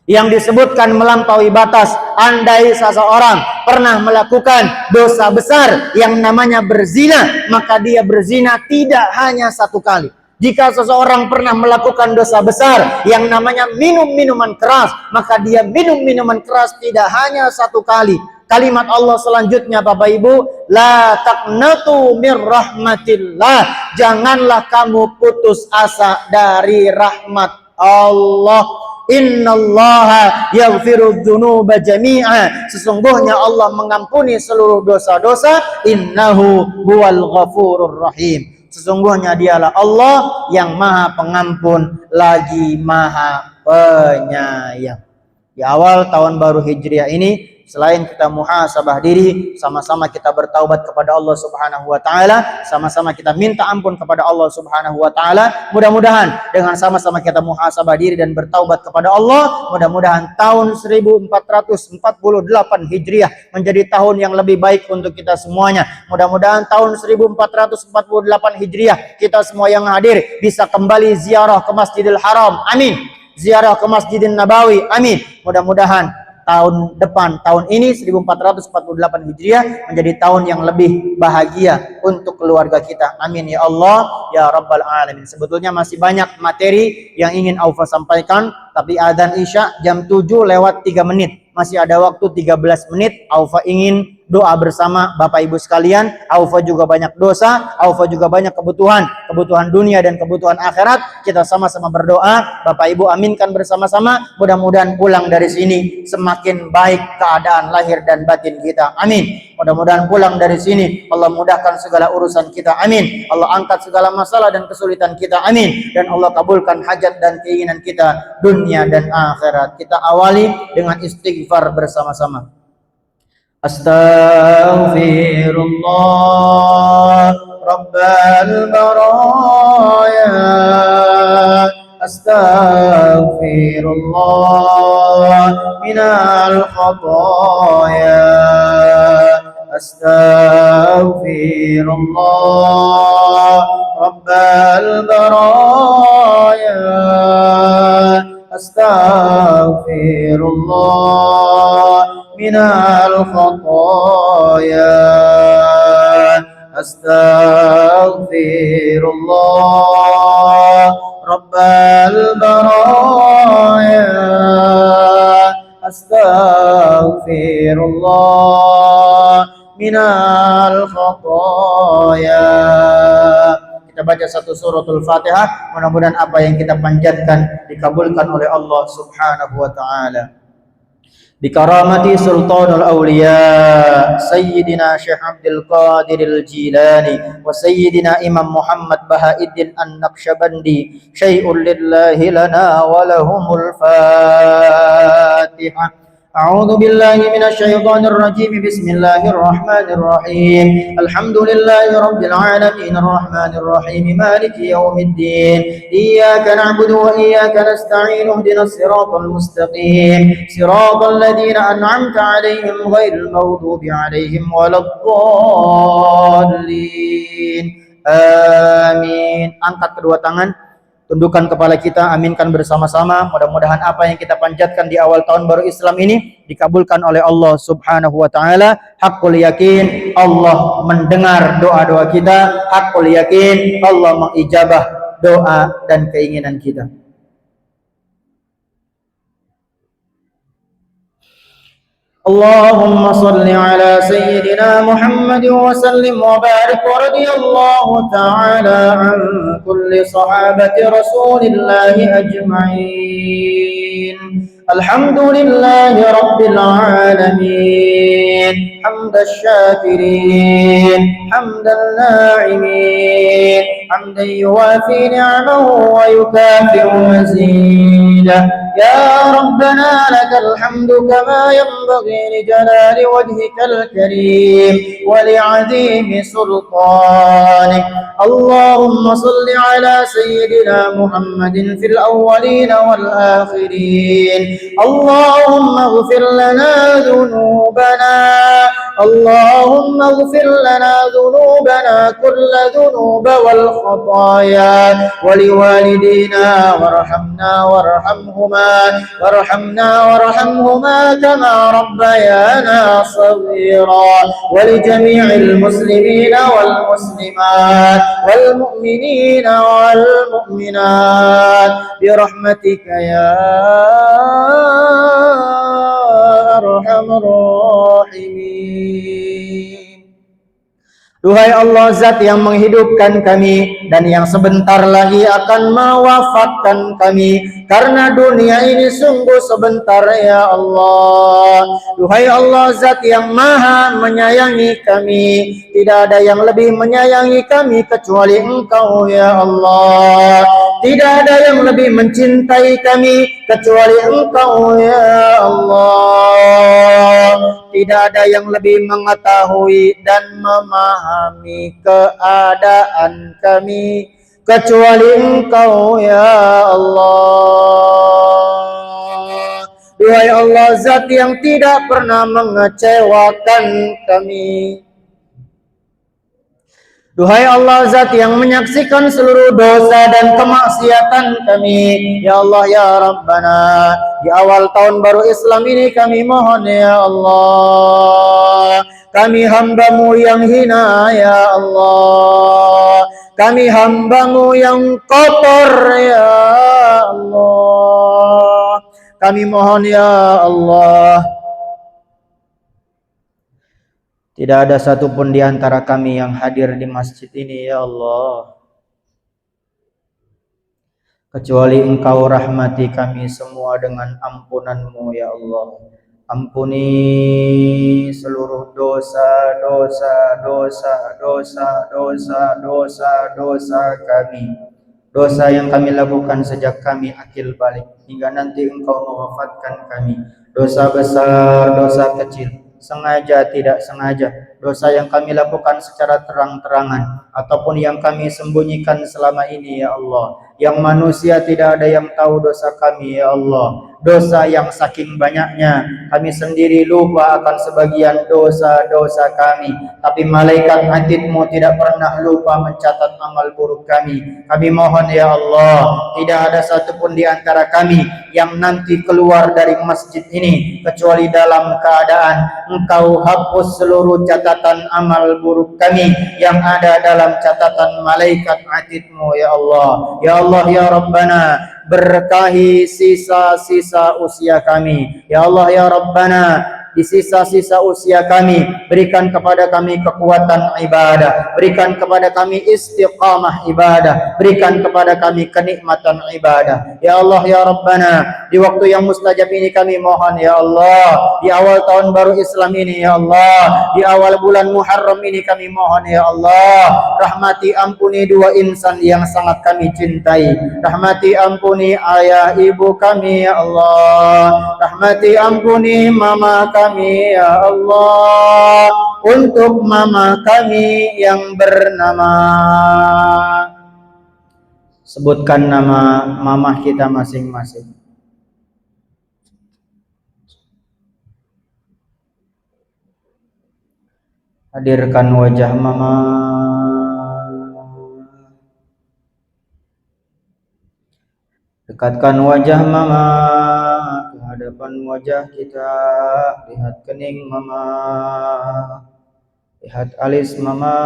yang disebutkan melampaui batas, andai seseorang pernah melakukan dosa besar yang namanya berzina, maka dia berzina tidak hanya satu kali. Jika seseorang pernah melakukan dosa besar yang namanya minum minuman keras, maka dia minum minuman keras tidak hanya satu kali. Kalimat Allah selanjutnya Bapak Ibu, la taqnatu mir rahmatillah, janganlah kamu putus asa dari rahmat Allah. Innallaha yaghfiru dzunuba jami'a, sesungguhnya Allah mengampuni seluruh dosa-dosa. Innahu huwal ghafurur rahim, sesungguhnya dialah Allah yang Maha Pengampun lagi Maha Penyayang. Di awal tahun baru Hijriah ini, selain kita muhasabah diri, sama-sama kita bertaubat kepada Allah Subhanahu wa taala, sama-sama kita minta ampun kepada Allah Subhanahu wa taala. Mudah-mudahan dengan sama-sama kita muhasabah diri dan bertaubat kepada Allah, mudah-mudahan tahun 1448 Hijriah menjadi tahun yang lebih baik untuk kita semuanya. Mudah-mudahan tahun 1448 Hijriah kita semua yang hadir bisa kembali ziarah ke Masjidil Haram. Amin. Ziarah ke Masjidin Nabawi. Amin. Mudah-mudahan tahun depan, tahun ini 1448 Hijriah menjadi tahun yang lebih bahagia untuk keluarga kita. Amin ya Allah ya Rabbal Alamin. Sebetulnya masih banyak materi yang ingin Aufa sampaikan, tapi adzan Isya jam 7:03. Masih ada waktu 13 menit. Aufa ingin doa bersama Bapak Ibu sekalian. Aufa juga banyak dosa, Aufa juga banyak kebutuhan dunia dan kebutuhan akhirat. Kita sama-sama berdoa, Bapak Ibu aminkan bersama-sama. Mudah-mudahan pulang dari sini semakin baik keadaan lahir dan batin kita. Amin. Mudah-mudahan pulang dari sini Allah mudahkan segala urusan kita. Amin. Allah angkat segala masalah dan kesulitan kita. Amin. Dan Allah kabulkan hajat dan keinginan kita dunia dan akhirat. Kita awali dengan istighfar bersama-sama. Astaghfirullah Rabbal baraya, astaghfirullah minal khataya, astaghfirullah Rabbal baraya, astaghfirullah minal khataya, astaghfirullah Rabbal baraya, astaghfirullah minal khataya. Kita baca satu suratul Fatihah, mudah-mudahan apa yang kita panjatkan dikabulkan oleh Allah Subhanahu wa taala. Bikaramati sultanul awliya Sayyidina Syekh Abdul Qadir al-Jilani wa Sayyidina Imam Muhammad Bahaiddin An-Naqsyabandi, syai'un lillahi lana wa lahumul Fatihah. أعوذ بالله من الشيطان الرجيم بسم الله الرحمن الرحيم الحمد لله رب العالمين الرحمن الرحيم مالك يوم الدين إياك نعبد وإياك نستعين اهدنا الصراط المستقيم صراط الذين أنعمت عليهم غير المغضوب عليهم ولا الضالين Amin. Angkat kedua tangan, tundukkan kepala kita, aminkan bersama-sama. Mudah-mudahan apa yang kita panjatkan di awal tahun baru Islam ini dikabulkan oleh Allah Subhanahu wa taala. Haqqul yakin Allah mendengar doa-doa kita, haqqul yakin Allah mengijabah doa dan keinginan kita. اللهم صل على سيدنا محمد وسلم وبارك ورضي الله تعالى عن كل صحابة رسول الله أجمعين. الحمد لله رب العالمين حمد الشاكرين حمد الناعمين حمدا يوافي نعمه ويكافئ مزيده. يا ربنا لك الحمد كما ينبغي لجلال وجهك الكريم ولعظيم سلطانك. اللهم صل على سيدنا محمد في الأولين والآخرين. اللهم اغفر لنا ذنوبنا اللهم اغفر لنا ذنوبنا كل ذنوب والخطايا ولوالدينا وارحمهما كما ربيانا صغيرا ولجميع المسلمين والمسلمات والمؤمنين والمؤمنات برحمتك يا أرحم الراحمين. Duhai Allah, Zat yang menghidupkan kami dan yang sebentar lagi akan mewafatkan kami, karena dunia ini sungguh sebentar ya Allah. Duhai Allah, Zat yang maha menyayangi kami, tidak ada yang lebih menyayangi kami kecuali Engkau ya Allah. Tidak ada yang lebih mencintai kami kecuali Engkau ya Allah. Tidak ada yang lebih mengetahui dan memahami keadaan kami kecuali Engkau ya Allah. Duhai Allah, Zat yang tidak pernah mengecewakan kami. Duhai Allah, Zat yang menyaksikan seluruh dosa dan kemaksiatan kami. Ya Allah, ya Rabbana, di awal tahun baru Islam ini kami mohon ya Allah, kami hamba-Mu yang hina ya Allah, kami hamba-Mu yang kotor ya Allah. Kami mohon ya Allah, tidak ada satupun di antara kami yang hadir di masjid ini ya Allah, kecuali Engkau rahmati kami semua dengan ampunan-Mu ya Allah. Ampuni seluruh dosa kami, dosa yang kami lakukan sejak kami akil balik hingga nanti Engkau mewafatkan kami, dosa besar, dosa kecil, sengaja tidak sengaja, dosa yang kami lakukan secara terang-terangan ataupun yang kami sembunyikan selama ini ya Allah, yang manusia tidak ada yang tahu dosa kami ya Allah. Dosa yang saking banyaknya kami sendiri lupa akan sebagian dosa-dosa kami, tapi malaikat atid-Mu tidak pernah lupa mencatat amal buruk kami. Kami mohon ya Allah, tidak ada satupun di antara kami yang nanti keluar dari masjid ini kecuali dalam keadaan Engkau hapus seluruh catatan amal buruk kami yang ada dalam catatan malaikat atid-Mu ya Allah. Ya Allah ya Rabbana, berkahi sisa-sisa usia kami ya Allah ya Rabbana. Di sisa-sisa usia kami, berikan kepada kami kekuatan ibadah, berikan kepada kami istiqamah ibadah, berikan kepada kami kenikmatan ibadah ya Allah ya Rabbana. Di waktu yang mustajab ini kami mohon ya Allah, di awal tahun baru Islam ini ya Allah, di awal bulan Muharram ini kami mohon ya Allah, rahmati ampuni dua insan yang sangat kami cintai, rahmati ampuni ayah ibu kami ya Allah, rahmati ampuni mama kami ya Allah. Untuk mama kami yang bernama, sebutkan nama mama kita masing-masing. Hadirkan wajah mama. Dekatkan wajah mama ke hadapan wajah kita. Lihat kening mama, lihat alis mama,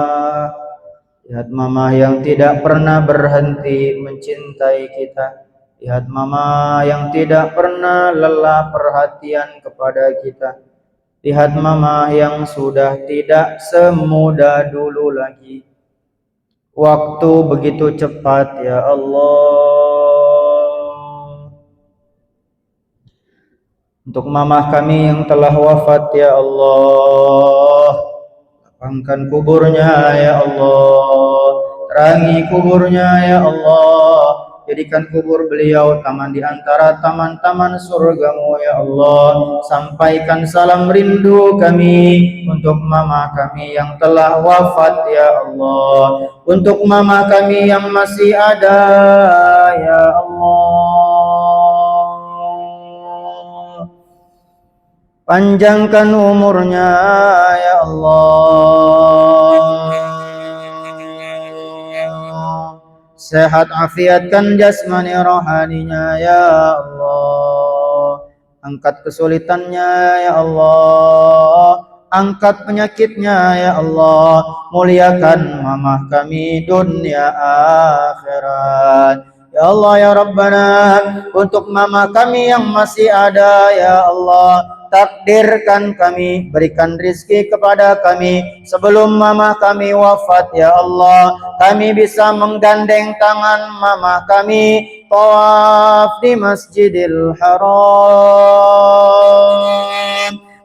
lihat mama yang tidak pernah berhenti mencintai kita. Lihat mama yang tidak pernah lelah perhatian kepada kita. Lihat mama yang sudah tidak semuda dulu lagi. Waktu begitu cepat ya Allah. Untuk mama kami yang telah wafat ya Allah, lapangkan kuburnya ya Allah, terangi kuburnya ya Allah. Jadikan kubur beliau taman di antara taman-taman surgamu ya Allah. Sampaikan salam rindu kami untuk mama kami yang telah wafat ya Allah. Untuk mama kami yang masih ada ya Allah. Panjangkan umurnya ya Allah. Sehat afiatkan jasmani rohaninya ya Allah. Angkat kesulitannya ya Allah. Angkat penyakitnya ya Allah. Muliakan mamah kami dunia akhirat. Ya Allah ya Rabbana, untuk mama kami yang masih ada ya Allah, takdirkan kami, berikan rizki kepada kami sebelum mama kami wafat ya Allah. Kami bisa menggandeng tangan mama kami tawaf di Masjidil Haram.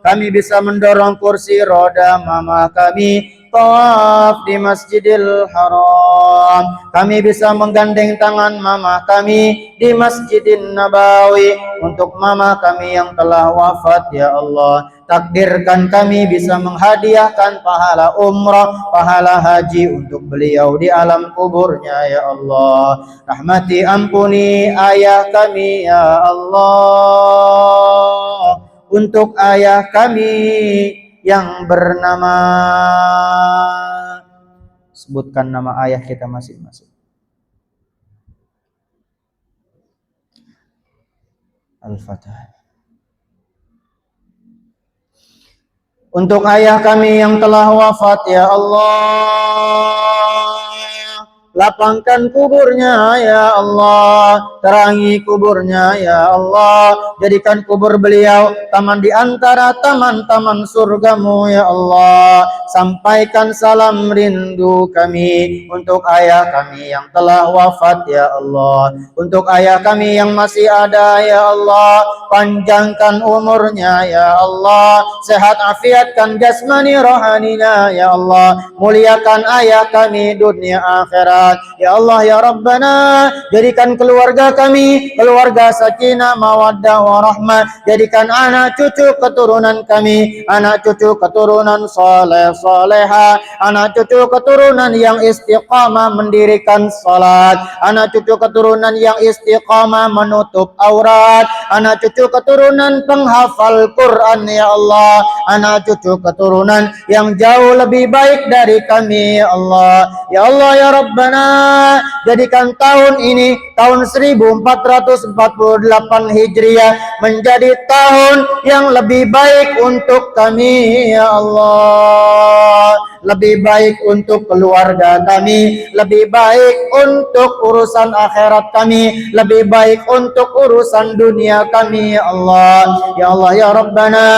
Kami bisa mendorong kursi roda mama kami tawaf di Masjidil Haram. Kami bisa menggandeng tangan mama kami di Masjidin Nabawi untuk mama kami yang telah wafat ya Allah. Takdirkan kami bisa menghadiahkan pahala umrah, pahala haji untuk beliau di alam kuburnya ya Allah. Rahmati ampuni ayah kami ya Allah. Untuk ayah kami yang bernama, sebutkan nama ayah kita masing-masing. Al-Fatihah. Untuk ayah kami yang telah wafat ya Allah, lapangkan kuburnya ya Allah, terangi kuburnya ya Allah. Jadikan kubur beliau taman di antara taman-taman surgamu ya Allah. Sampaikan salam rindu kami untuk ayah kami yang telah wafat ya Allah. Untuk ayah kami yang masih ada ya Allah, panjangkan umurnya ya Allah. Sehat afiatkan jasmani rohaninya ya Allah. Muliakan ayah kami dunia akhirat ya Allah ya Rabbana. Jadikan keluarga kami keluarga sakinah mawaddah warahmah. Jadikan anak cucu keturunan kami anak cucu keturunan soleh soleha, anak cucu keturunan yang istiqamah mendirikan salat, anak cucu keturunan yang istiqamah menutup aurat, anak cucu keturunan penghafal Quran ya Allah, anak cucu keturunan yang jauh lebih baik dari kami ya Allah. Ya Allah ya Rabbana, jadikan tahun ini tahun 1448 Hijriah menjadi tahun yang lebih baik untuk kami ya Allah. Lebih baik untuk keluarga kami, lebih baik untuk urusan akhirat kami, lebih baik untuk urusan dunia kami ya Allah. Ya Allah ya Rabbana,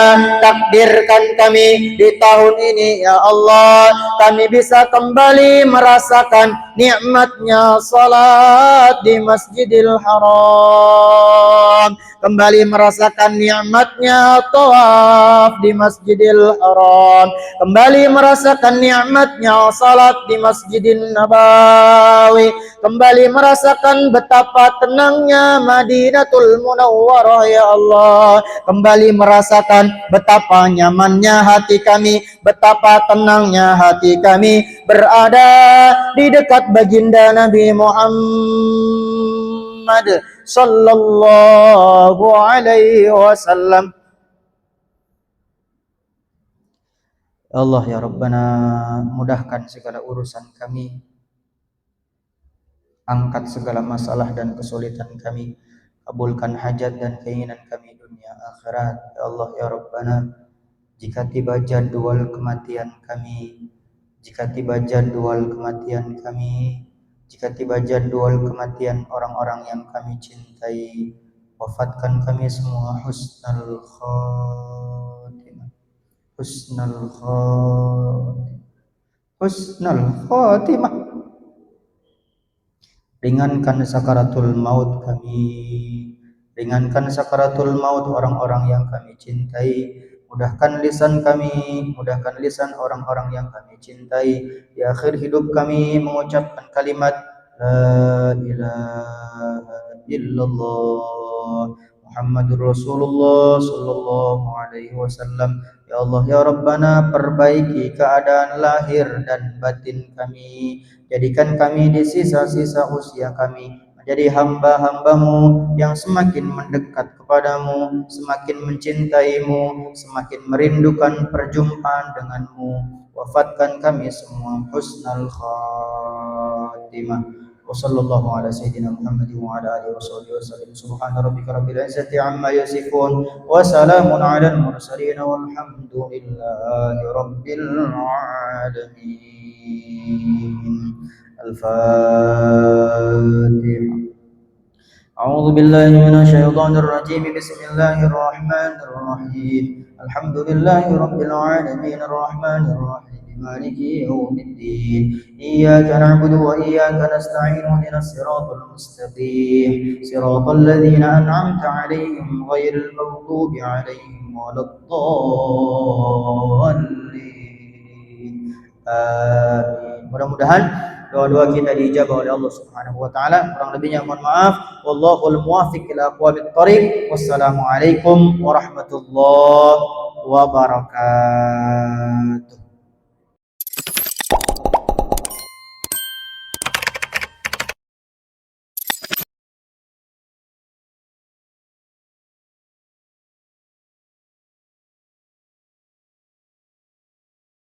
takdirkan kami di tahun ini ya Allah, kami bisa kembali merasakan nikmatnya salat di Masjidil Haram, kembali merasakan nikmatnya tawaf di Masjidil Haram, kembali merasakan nikmatnya salat di Masjidin Nabawi, kembali merasakan betapa tenangnya Madinatul Munawwarah ya Allah, kembali merasakan betapa nyamannya hati kami, betapa tenangnya hati kami berada di dekat baginda Nabi Muhammad sallallahu alaihi wasallam. Allah ya Rabbana, mudahkan segala urusan kami, angkat segala masalah dan kesulitan kami, kabulkan hajat dan keinginan kami dunia akhirat. Ya Allah ya Rabbana, jika tiba jadwal kematian kami, jika tiba jadwal kematian kami, jika tiba jadwal kematian orang-orang yang kami cintai, wafatkan kami semua husnul khotimah, husnul khotimah, husnul khotimah. Ringankan sakaratul maut kami, ringankan sakaratul maut orang-orang yang kami cintai, mudahkan lisan kami, mudahkan lisan orang-orang yang kami cintai. Di akhir hidup kami mengucapkan kalimat La ilaha illallah Muhammadur Rasulullah sallallahu alaihi wasallam. Ya Allah ya Rabbana, perbaiki keadaan lahir dan batin kami. Jadikan kami di sisa-sisa usia kami menjadi hamba-hambamu yang semakin mendekat kepadamu, semakin mencintaimu, semakin merindukan perjumpaan denganmu. Wafatkan kami semua husnul khatimah. Wassallallahu ala sayyidina Muhammad wa ala alihi wasallam. Subhana rabbika rabbil izzati amma yasifun wa salamun alal mursalin walhamdulillahi rabbil alamin. الفاتحة. أعوذ بالله من الشيطان الرجيم. بسم الله الرحمن الرحيم. الحمد لله رب العالمين الرحمن الرحيم مالك يوم الدين. إياك نعبد وإياك نستعين اهدنا الصراط المستقيم صراط الذين أنعمت عليهم غير المغضوب عليهم ولا الضالين. آمين. Mudah-mudahan doa-doa kita diijabah oleh Allah Subhanahu wa taala. Kurang lebihnya mohon maaf. Wallahul muwaffiq ila aqwamit thoriq. Wassalamualaikum warahmatullahi wabarakatuh.